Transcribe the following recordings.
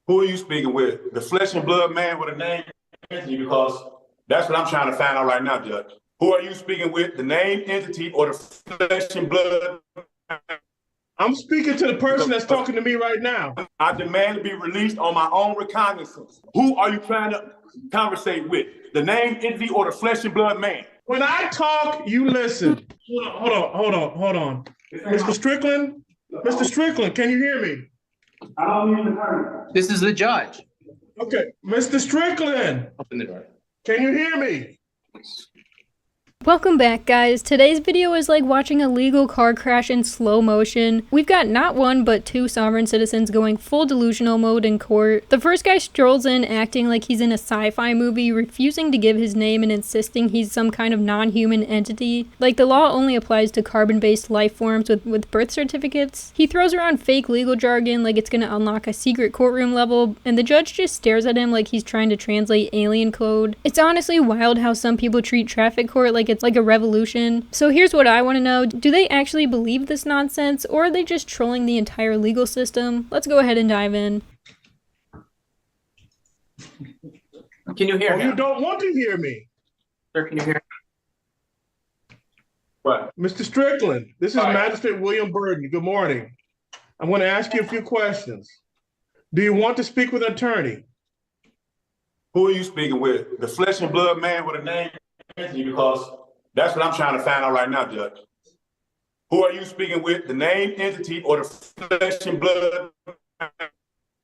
Who are you speaking with? The flesh and blood man with a name entity? Because that's what I'm trying to find out right now, Judge. Who are you speaking with? The name entity or the flesh and blood? I'm speaking to the person that's talking to me right now. I demand to be released on my own recognizance. Who are you trying to conversate with? The name entity or the flesh and blood man? When I talk, you listen. Hold on. Mr. Strickland? Mr. Strickland, can you hear me? I don't need to hear. This is the judge. Okay, Mr. Strickland. Open the door. Can you hear me? Welcome back, guys. Today's video is like watching a legal car crash in slow motion. We've got not one, but two sovereign citizens going full delusional mode in court. The first guy strolls in acting like he's in a sci-fi movie, refusing to give his name and insisting he's some kind of non-human entity. Like the law only applies to carbon-based life forms with birth certificates. He throws around fake legal jargon like it's gonna unlock a secret courtroom level, and the judge just stares at him like he's trying to translate alien code. It's honestly wild how some people treat traffic court like it's like a revolution. So here's what I want to know. Do they actually believe this nonsense, or are they just trolling the entire legal system? Let's go ahead and dive in. Can you hear me? You don't want to hear me. Sir, can you hear me? What? Mr. Strickland, this is Magistrate William Burden. Good morning. I'm going to ask you a few questions. Do you want to speak with an attorney? Who are you speaking with? The flesh and blood man with a name entity? Because that's what I'm trying to find out right now, Judge. Who are you speaking with? The name entity or the flesh and blood?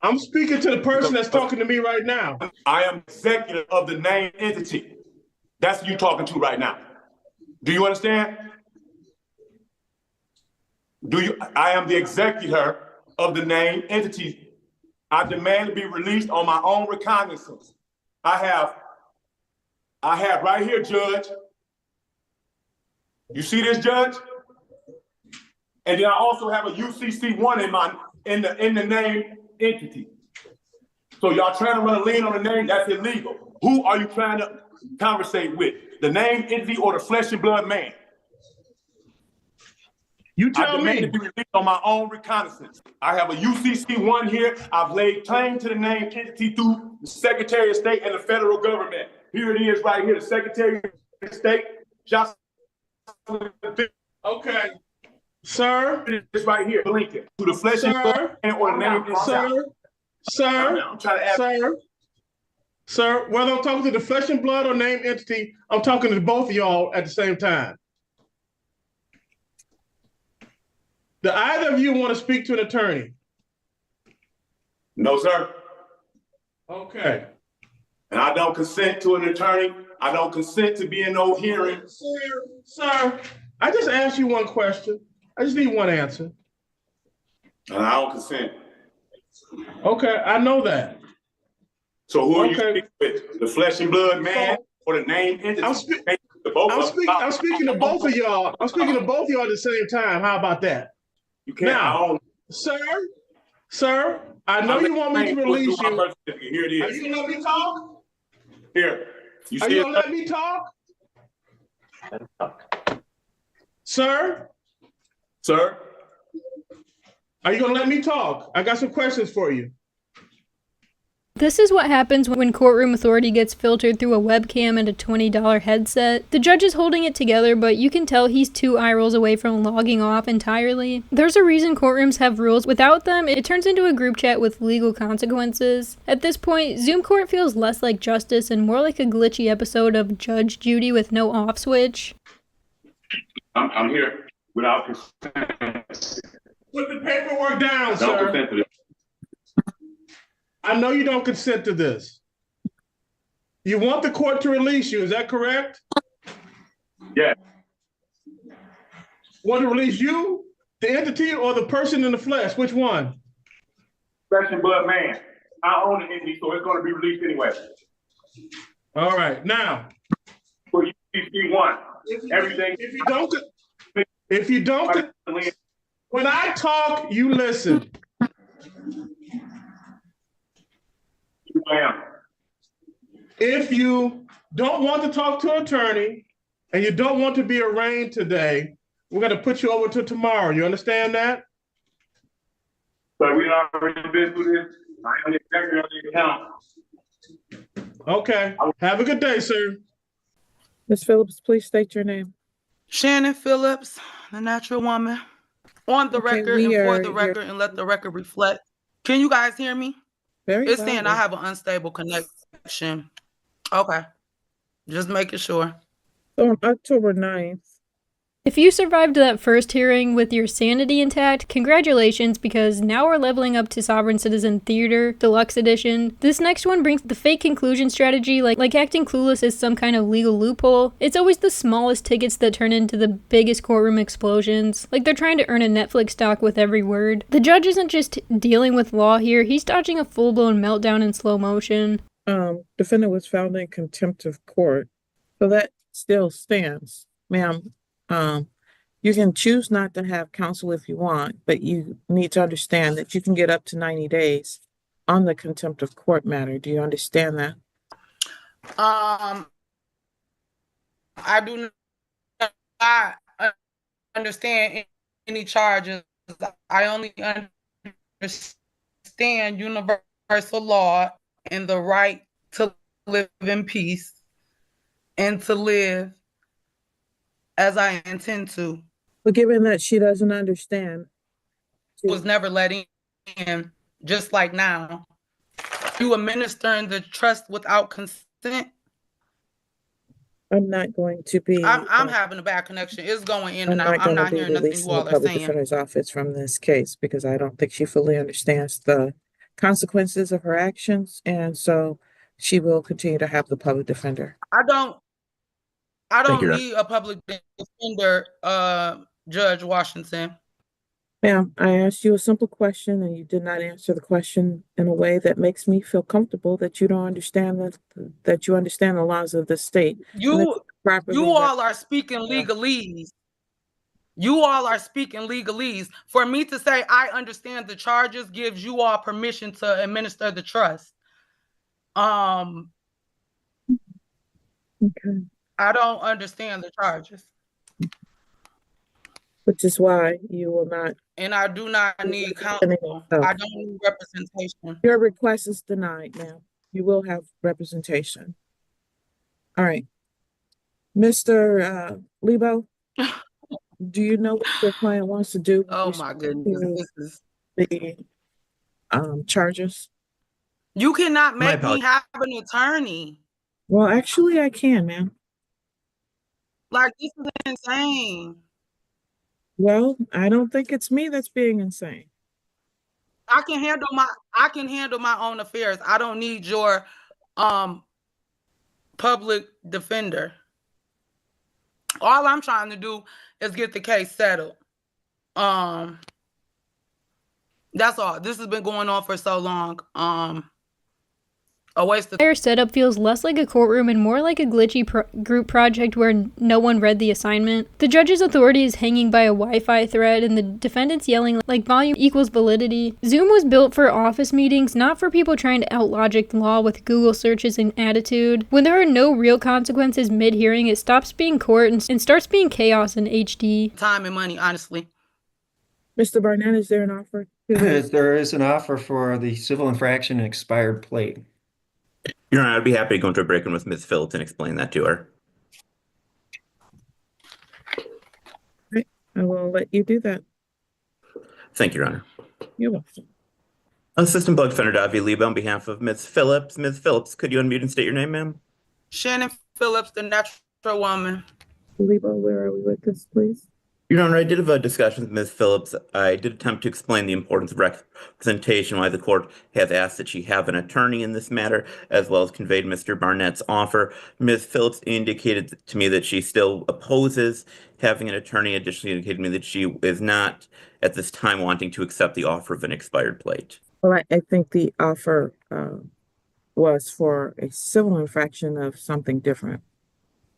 I'm speaking to the person that's talking to me right now. I am executive of the name entity. That's who you're talking to right now. Do you understand? I am the executor of the name entity. I demand to be released on my own recognizance. I have right here, Judge. You see this, Judge? And then I also have a UCC1 in the name entity. So y'all trying to run a lien on the name, that's illegal. Who are you trying to conversate with? The name entity or the flesh and blood man? You tell I demand me. to be released on my own recognizance. I have a UCC1 here. I've laid claim to the name entity through the Secretary of State and the federal government. Here it is right here, the Secretary of State. Okay. Sir. It's right here, Lincoln. To the flesh and blood or the name entity. I'm trying to ask. Sir, whether I'm talking to the flesh and blood or name entity, I'm talking to both of y'all at the same time. Do either of you want to speak to an attorney? No, sir. Okay. And I don't consent to an attorney. I don't consent to be in no hearing. Sir, I just asked you one question. I just need one answer. And I don't consent. Okay, I know that. So who are you speaking with? The flesh and blood man or the name entity? I'm speaking to both of y'all. I'm speaking to both of y'all at the same time. How about that? You can't. Now, sir, I know you want me to release you. Here it is. Are you gonna let me talk? Here. Are you gonna let me talk? Sir? Sir? Are you gonna let me talk? I got some questions for you. This is what happens when courtroom authority gets filtered through a webcam and a $20 headset. The judge is holding it together, but you can tell he's 2 eye rolls away from logging off entirely. There's a reason courtrooms have rules. Without them, it turns into a group chat with legal consequences. At this point, Zoom court feels less like justice and more like a glitchy episode of Judge Judy with no off switch. I'm here without consent. Put the paperwork down, sir. Don't consent to this. I know you don't consent to this. You want the court to release you, is that correct? Yeah. Want to release you, the entity, or the person in the flesh? Which one? Flesh and blood man. I own the entity, so it's going to be released anyway. All right, now. For UCC1, everything. If you don't, when I talk, you listen. If you don't want to talk to an attorney and you don't want to be arraigned today, we're going to put you over to tomorrow. You understand that? But we already been through this. I am the executor of the account. Okay. Have a good day, sir. Ms. Phillips, please state your name. Shannon Phillips, the natural woman. On the Okay, record we and for are the your- record and let the record reflect. Can you guys hear me? Very It's saying I loudly. have an unstable connection. Okay. Just making sure. So on October 9th, If you survived that first hearing with your sanity intact, congratulations, because now we're leveling up to Sovereign Citizen Theater Deluxe Edition. This next one brings the fake conclusion strategy, like acting clueless is some kind of legal loophole. It's always the smallest tickets that turn into the biggest courtroom explosions, like they're trying to earn a Netflix stock with every word. The judge isn't just dealing with law here, he's dodging a full-blown meltdown in slow motion. defendant was found in contempt of court. So that still stands. Ma'am, you can choose not to have counsel if you want, but you need to understand that you can get up to 90 days on the contempt of court matter. Do you understand that? I do not understand any charges. I only understand universal law and the right to live in peace and to live as I intend to. But given that she doesn't understand, Was never let in, just like now. You administering the trust without consent. I'm not going to be. I'm having a bad connection. It's going in I'm and out. not I'm going to not be hearing nothing releasing you the all are public saying. defender's office from this case because I don't think she fully understands the consequences of her actions, and so she will continue to have the public defender. I don't Thank you, need a public defender, Judge Washington. Ma'am, I asked you a simple question and you did not answer the question in a way that makes me feel comfortable that you don't understand that you understand the laws of the state. You Properly all are speaking legalese. You all are speaking legalese. For me to say I understand the charges gives you all permission to administer the trust. Okay. I don't understand the charges. Which is why you will not. And I do not need counsel. I don't need representation. Your request is denied, ma'am. You will have representation. All right. Mr. Lebo, do you know what your client wants to do? Oh my goodness. This is the charges? You cannot make me have an attorney. Well, actually I can, ma'am. Like, this is insane. Well, I don't think it's me that's being insane. I can handle my own affairs. I don't need your public defender. All I'm trying to do is get the case settled. That's all. This has been going on for so long. A waste of Their setup feels less like a courtroom and more like a glitchy group project where no one read the assignment. The judge's authority is hanging by a Wi-Fi thread and the defendant's yelling like volume equals validity. Zoom was built for office meetings, not for people trying to outlogic the law with Google searches and attitude. When there are no real consequences mid-hearing, it stops being court and starts being chaos in HD. Time and money, honestly. Mr. Barnett, is there an offer? There is an offer for the civil infraction and expired plate. Your Honor, I'd be happy to go into a break-in with Ms. Phillips and explain that to her. Right. I will let you do that. Thank you, Your Honor. You're welcome. Assistant Public Defender Davi Liebe on behalf of Ms. Phillips. Ms. Phillips, could you unmute and state your name, ma'am? Shannon Phillips, the natural woman. Lebo, where are we with this, please? Your Honor, I did have a discussion with Ms. Phillips. I did attempt to explain the importance of representation, why the court has asked that she have an attorney in this matter, as well as conveyed Mr. Barnett's offer. Ms. Phillips indicated to me that she still opposes having an attorney, additionally indicated to me that she is not at this time wanting to accept the offer of an expired plate. Well, I think the offer was for a civil infraction of something different.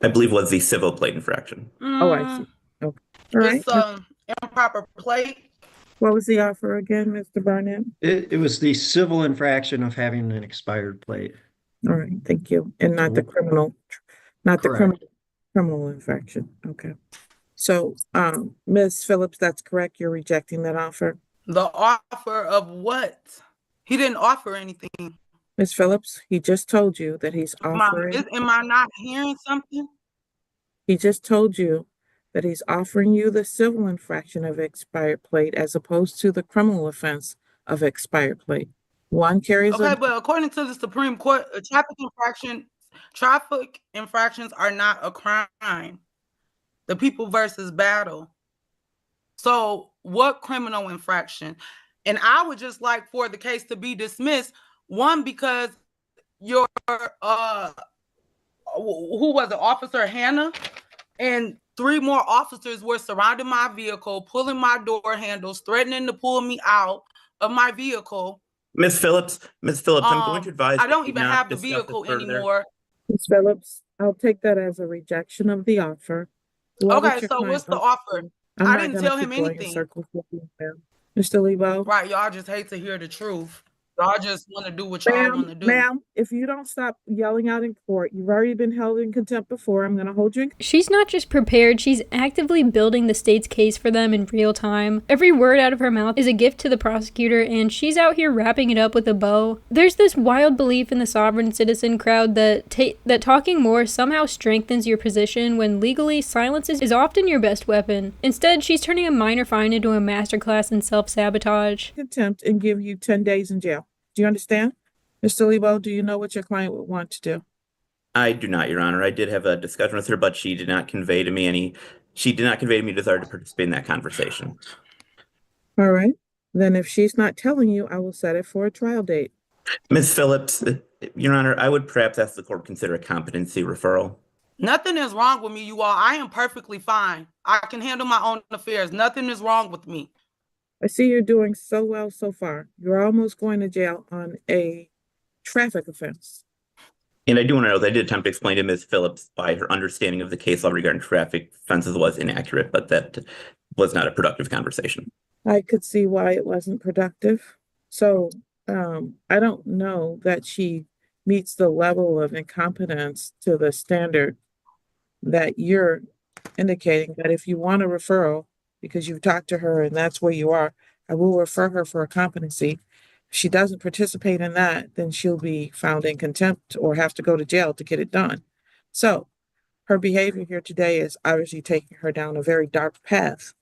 I believe was the civil plate infraction. Oh, I see. Okay. All right. It's improper plate. What was the offer again, Mr. Barnett? It was the civil infraction of having an expired plate. All right, thank you. And not the criminal, not the Correct. criminal infraction. Okay. So, Ms. Phillips, that's correct. You're rejecting that offer. The offer of what? He didn't offer anything. Ms. Phillips, he just told you that he's Am I, offering, am I not hearing something? he just told you that he's offering you the civil infraction of expired plate as opposed to the criminal offense of expired plate. One carries Okay, a, but according to the Supreme Court, traffic infractions are not a crime. The People versus Battle. So what criminal infraction? And I would just like for the case to be dismissed. One, because your who was it, Officer Hannah, and 3 more officers were surrounding my vehicle, pulling my door handles, threatening to pull me out of my vehicle. Ms. Phillips, I'm going to advise I don't you even not have the discuss this vehicle further. anymore. Ms. Phillips, I'll take that as a rejection of the offer. Okay, so what's the offer? I didn't tell him anything. Circles with you, ma'am. Mr. Lebo? Right, y'all just hate to hear the truth. Y'all just want to do what y'all want to do. Ma'am, if you don't stop yelling out in court, you've already been held in contempt before. I'm going to hold you in. She's not just prepared, she's actively building the state's case for them in real time. Every word out of her mouth is a gift to the prosecutor, and she's out here wrapping it up with a bow. There's this wild belief in the sovereign citizen crowd that talking more somehow strengthens your position, when legally silence is often your best weapon. Instead, she's turning a minor fine into a masterclass in self-sabotage. Contempt and give you 10 days in jail. Do you understand? Mr. Lebo, do you know what your client would want to do? I do not, Your Honor. I did have a discussion with her, but she did not convey to me desire to participate in that conversation. All right. Then if she's not telling you, I will set it for a trial date. Ms. Phillips, Your Honor, I would perhaps ask the court to consider a competency referral. Nothing is wrong with me, you all. I am perfectly fine. I can handle my own affairs. Nothing is wrong with me. I see you're doing so well so far. You're almost going to jail on a traffic offense. And I do want to know that I did attempt to explain to Ms. Phillips why her understanding of the case law regarding traffic offenses was inaccurate, but that was not a productive conversation. I could see why it wasn't productive. So I don't know that she meets the level of incompetence to the standard that you're indicating. That if you want a referral, because you've talked to her and that's where you are, I will refer her for a competency. If she doesn't participate in that, then she'll be found in contempt or have to go to jail to get it done. So her behavior here today is obviously taking her down a very dark path.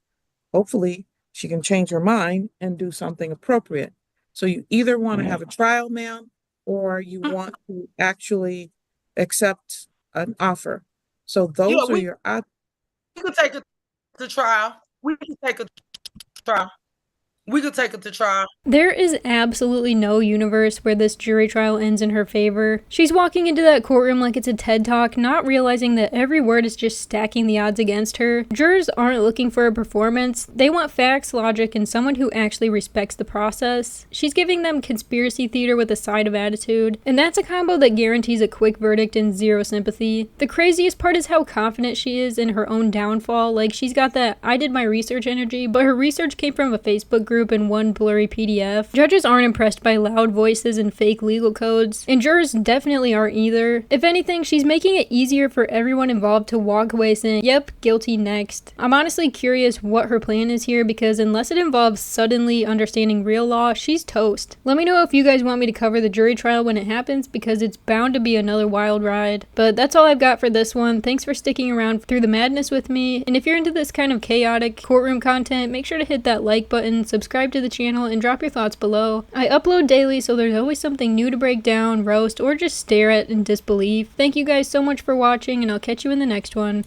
Hopefully she can change her mind and do something appropriate. So you either want to have a trial, ma'am, or you want to actually accept an offer. So those are your options. We could take it to trial. We can take it to trial. We could take it to trial. There is absolutely no universe where this jury trial ends in her favor. She's walking into that courtroom like it's a TED Talk, not realizing that every word is just stacking the odds against her. Jurors aren't looking for a performance. They want facts, logic, and someone who actually respects the process. She's giving them conspiracy theater with a side of attitude, and that's a combo that guarantees a quick verdict and zero sympathy. The craziest part is how confident she is in her own downfall. Like, she's got that I did my research energy, but her research came from a Facebook group and one blurry PDF. Judges aren't impressed by loud voices and fake legal codes, and jurors definitely aren't either. If anything, she's making it easier for everyone involved to walk away saying, yep, guilty next. I'm honestly curious what her plan is here, because unless it involves suddenly understanding real law, she's toast. Let me know if you guys want me to cover the jury trial when it happens, because it's bound to be another wild ride. But that's all I've got for this one. Thanks for sticking around through the madness with me, and if you're into this kind of chaotic courtroom content, make sure to hit that like button, subscribe to the channel, and drop your thoughts below. I upload daily, so there's always something new to break down, roast, or just stare at in disbelief. Thank you guys so much for watching, and I'll catch you in the next one.